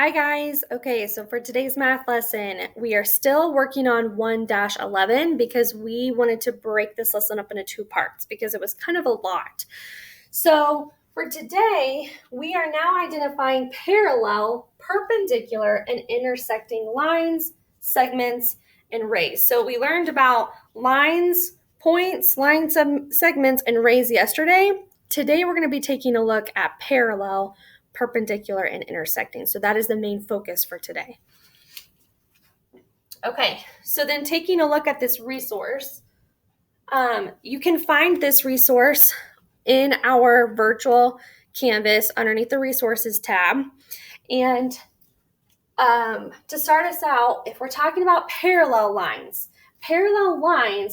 Hi guys. Okay, so for today's math lesson, we are still working on 1-11 because we wanted to break this lesson up into two parts because it was kind of a lot. So for today, we are now identifying parallel, perpendicular, and intersecting lines, segments, and rays. So we learned about lines, points, segments, and rays yesterday. Today we're going to be taking a look at parallel, perpendicular, and intersecting. So that is the main focus for today. Okay, so then taking a look at this resource, you can find this resource in our virtual Canvas underneath the resources tab. And to start us out, if we're talking about parallel lines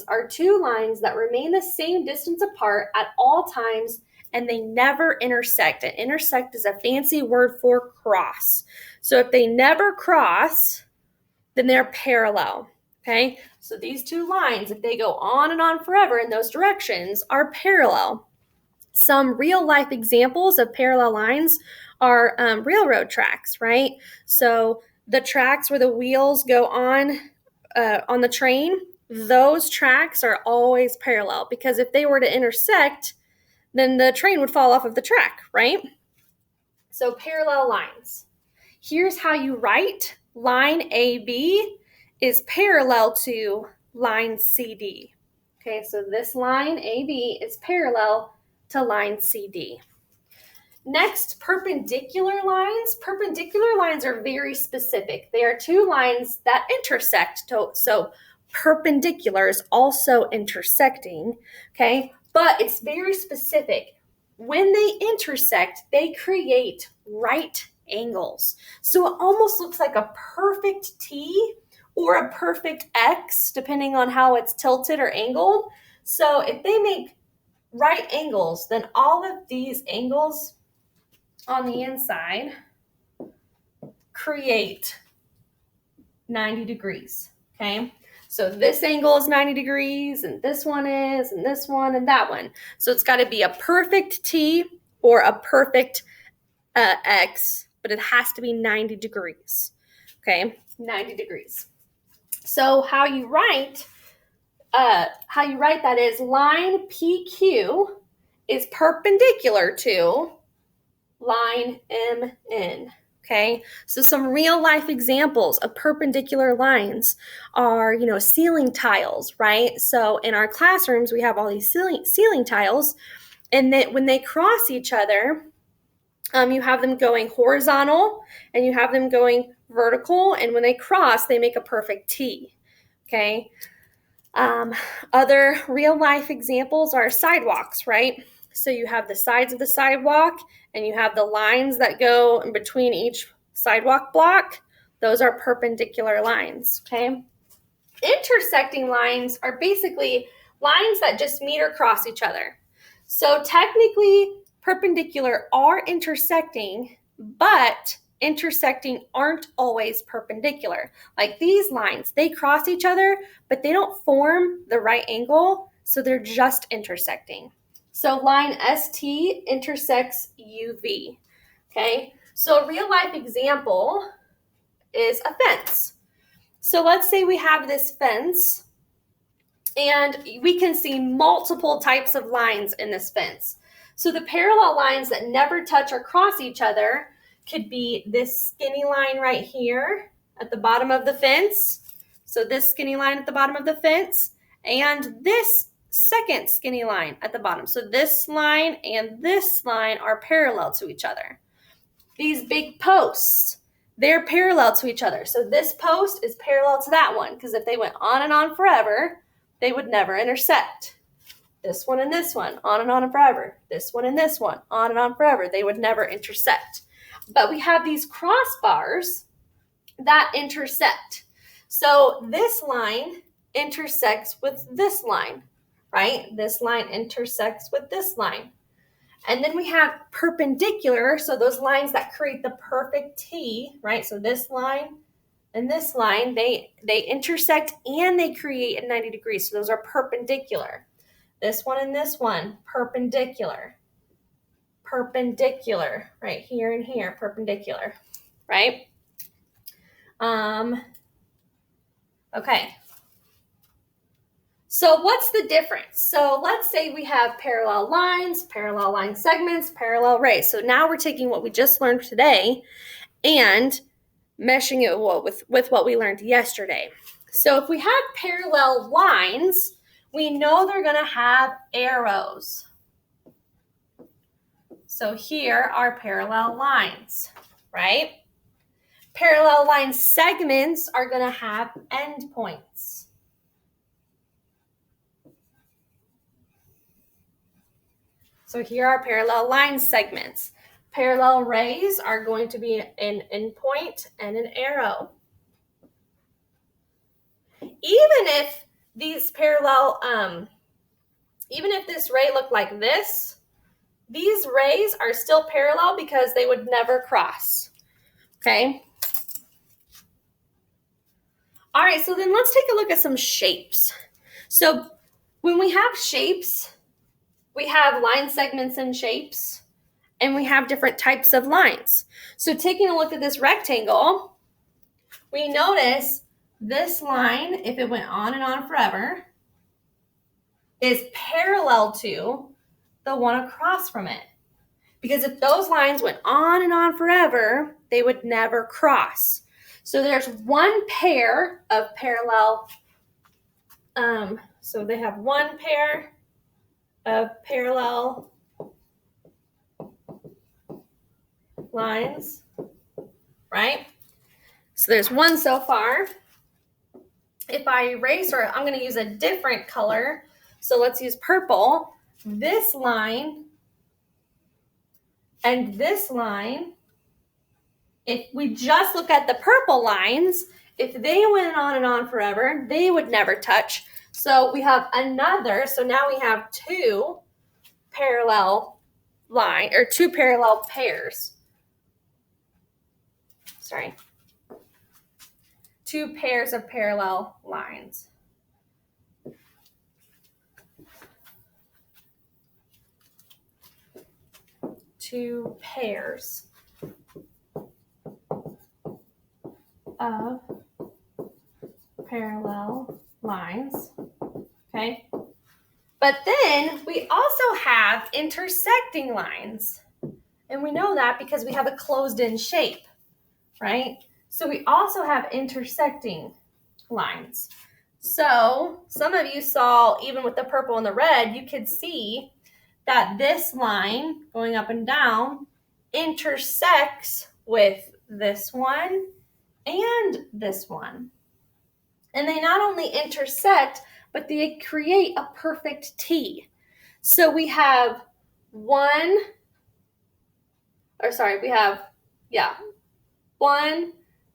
are two lines that remain the same distance apart at all times and they never intersect. And intersect is a fancy word for cross. So if they never cross, then they're parallel. Okay, so these two lines, if they go on and on forever in those directions, are parallel. Some real life examples of parallel lines are railroad tracks, right? So the tracks where the wheels go on the train, those tracks are always parallel because if they were to intersect, then the train would fall off of the track, right? So parallel lines. Here's how you write line AB is parallel to line CD. Okay, so this line AB is parallel to line CD. Next, perpendicular lines. Perpendicular lines are very specific. They are two lines that intersect. So perpendicular is also intersecting, okay? But it's very specific. When they intersect, they create right angles. So it almost looks like a perfect T or a perfect X, depending on how it's tilted or angled. So if they make right angles, then all of these angles on the inside create 90 degrees, okay? So this angle is 90 degrees, and this one is, and this one, and that one. So it's got to be a perfect T or a perfect X, but it has to be 90 degrees, okay? 90 degrees. So how you write that is line PQ is perpendicular to line MN. Okay, so some real life examples of perpendicular lines are, ceiling tiles, right? So in our classrooms, we have all these ceiling tiles, and that when they cross each other, you have them going horizontal and you have them going vertical, and when they cross, they make a perfect T. Okay. Other real life examples are sidewalks, right? So you have the sides of the sidewalk and you have the lines that go in between each sidewalk block. Those are perpendicular lines, okay? Intersecting lines are basically lines that just meet or cross each other. So technically, perpendicular are intersecting, but intersecting aren't always perpendicular. Like these lines, they cross each other, but they don't form the right angle, so they're just intersecting. So line ST intersects UV, okay? So a real life example is a fence. So let's say we have this fence, and we can see multiple types of lines in this fence. So the parallel lines that never touch or cross each other could be this skinny line right here at the bottom of the fence. So this skinny line at the bottom of the fence, and this second skinny line at the bottom. So this line and this line are parallel to each other. These big posts, they're parallel to each other. So this post is parallel to that one, because if they went on and on forever, they would never intersect. This one and this one, on and forever. This one and this one, on and on forever. They would never intersect. But we have these crossbars that intersect. So this line intersects with this line, right? This line intersects with this line. And then we have perpendicular, so those lines that create the perfect T, right? So this line and this line, they intersect and they create at 90 degrees. So those are perpendicular. This one and this one, perpendicular. Perpendicular, right here and here, perpendicular, right? Okay. So what's the difference? So let's say we have parallel lines, parallel line segments, parallel rays. So now we're taking what we just learned today and meshing it with what we learned yesterday. So if we have parallel lines, we know they're going to have arrows. So here are parallel lines, right? Parallel line segments are going to have endpoints. So here are parallel line segments. Parallel rays are going to be an endpoint and an arrow. Even if these parallel, even if this ray looked like this, these rays are still parallel because they would never cross. Okay? All right, so then let's take a look at some shapes. So when we have shapes, we have line segments and shapes, and we have different types of lines. So taking a look at this rectangle, we notice this line, if it went on and on forever, is parallel to the one across from it. Because if those lines went on and on forever, they would never cross. So there's one pair of parallel, so they have one pair of parallel lines, right? So there's one so far. If I erase, or I'm going to use a different color, so let's use purple. This line and this line, if we just look at the purple lines, if they went on and on forever, they would never touch. So we have another, so now we have two parallel line, or two parallel pairs. Sorry. Two pairs of parallel lines. Two pairs of parallel lines, okay? But then we also have intersecting lines. And we know that because we have a closed-in shape, right? So we also have intersecting lines. So some of you saw, even with the purple and the red, you could see that this line going up and down intersects with this one and this one. And they not only intersect, but they create a perfect T. So we have one,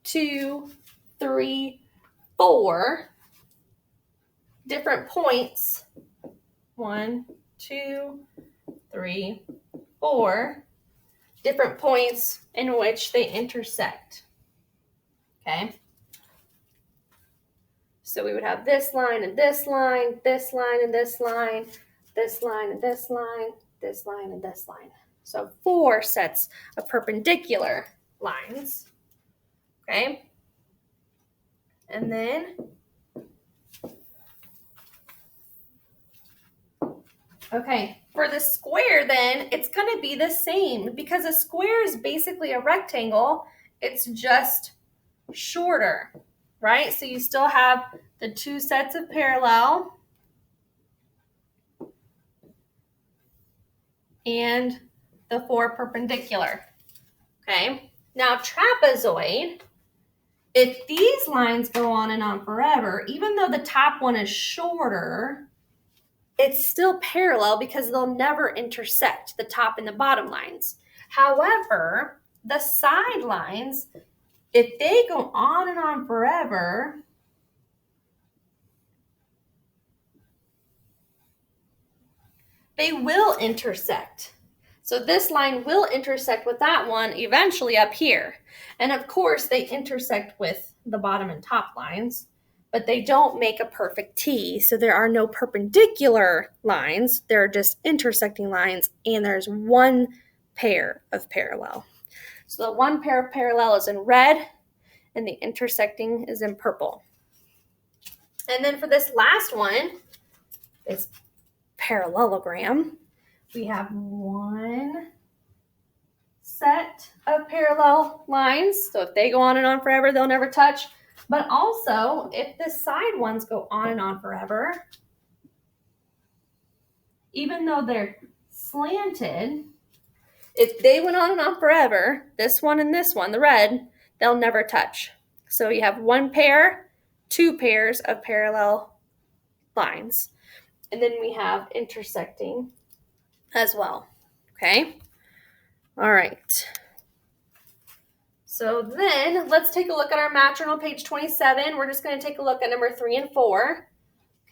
two, three, four different points. 1, 2, 3, 4 different points in which they intersect. Okay? So we would have this line and this line, this line and this line, this line and this line, this line and this line. So 4 sets of perpendicular lines. Okay? And then, okay, for the square then, it's going to be the same because a square is basically a rectangle. It's just shorter, right? So you still have the 2 sets of parallel and the 4 perpendicular, okay? Now trapezoid, if these lines go on and on forever, even though the top one is shorter, it's still parallel because they'll never intersect, the top and the bottom lines. However, the side lines, if they go on and on forever, they will intersect. So this line will intersect with that one eventually up here. And of course, they intersect with the bottom and top lines, but they don't make a perfect T. So there are no perpendicular lines. There are just intersecting lines, and there's one pair of parallel. So the one pair of parallel is in red, and the intersecting is in purple. And then for this last one, this parallelogram, we have one set of parallel lines. So if they go on and on forever, they'll never touch. But also, if the side ones go on and on forever, even though they're slanted, if they went on and on forever, this one and this one, the red, they'll never touch. So you have one pair, two pairs of parallel lines. And then we have intersecting as well. Okay? All right. So then let's take a look at our match journal, page 27. We're just going to take a look at number 3 and 4.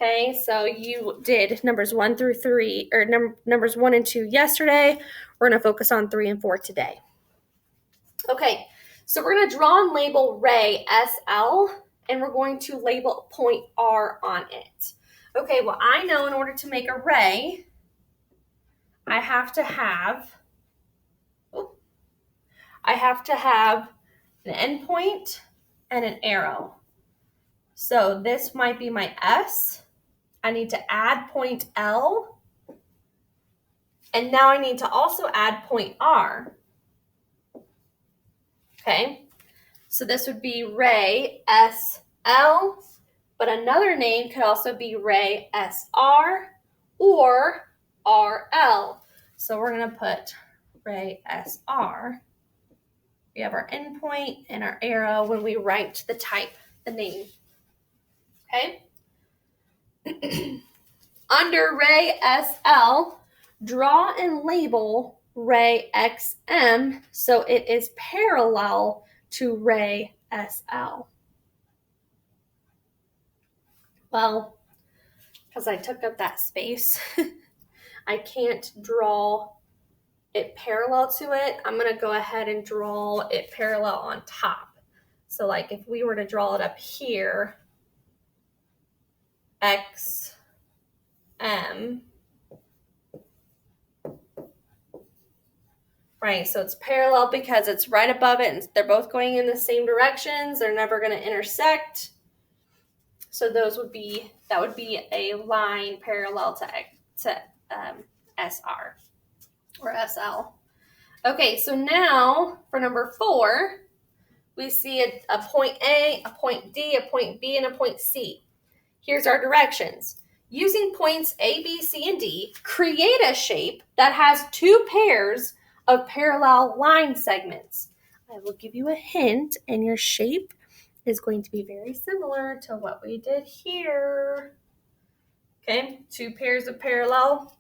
Okay, so you did numbers 1 through 3, or numbers 1 and 2 yesterday. We're going to focus on 3 and 4 today. Okay, so we're going to draw and label ray SL, and we're going to label point R on it. Okay, well, I know in order to make a ray, I have to have an endpoint and an arrow. So this might be my S. I need to add point L. And now I need to also add point R. Okay, so this would be ray SL, but another name could also be ray SR or RL. So we're going to put ray SR. We have our endpoint and our arrow when we write the type, the name. Okay. Under ray SL, draw and label ray XM so it is parallel to ray SL. Well, because I took up that space, I can't draw it parallel to it. I'm going to go ahead and draw it parallel on top. So like if we were to draw it up here, XM, right, so it's parallel because it's right above it and they're both going in the same directions. They're never going to intersect. So that would be a line parallel to SR or SL. Okay, so now for number 4, we see a point A, a point D, a point B, and a point C. Here's our directions. Using points A, B, C, and D, create a shape that has 2 pairs of parallel line segments. I will give you a hint, and your shape is going to be very similar to what we did here. Okay, 2 pairs of parallel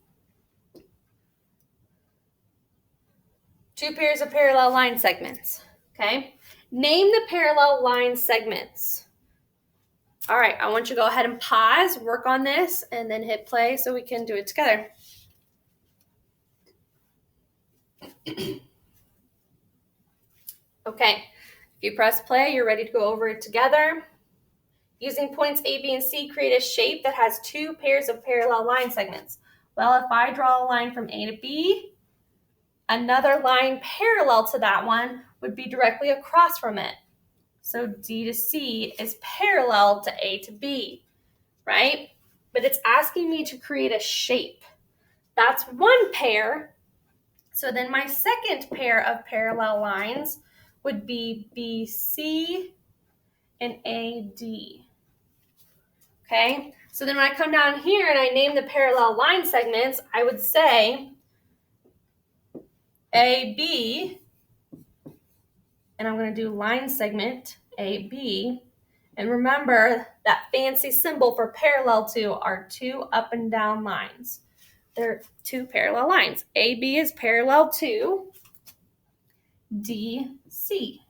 line segments. Okay, name the parallel line segments. All right, I want you to go ahead and pause, work on this, and then hit play so we can do it together. Okay, if you press play, you're ready to go over it together. Using points A, B, and C, create a shape that has 2 pairs of parallel line segments. Well, if I draw a line from A to B, another line parallel to that one would be directly across from it. So D to C is parallel to A to B, right? But it's asking me to create a shape. That's one pair. So then my second pair of parallel lines would be BC and AD. Okay, so then when I come down here and I name the parallel line segments, I would say AB, and I'm going to do line segment AB. And remember that fancy symbol for parallel to are 2 up and down lines. They're 2 parallel lines. AB is parallel to DC,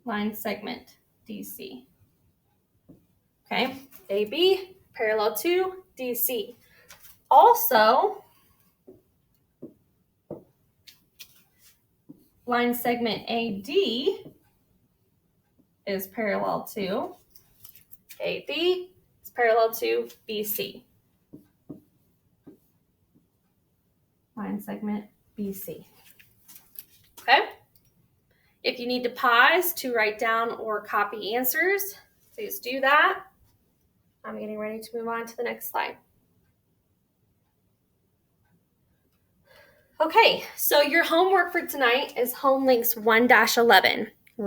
line segment DC. Okay, AB parallel to DC. Also, line segment AD is parallel to AB, it's parallel to BC. Line segment BC. Okay? If you need to pause to write down or copy answers, please do that. I'm getting ready to move on to the next slide. Okay, so your homework for tonight is home links 1-11.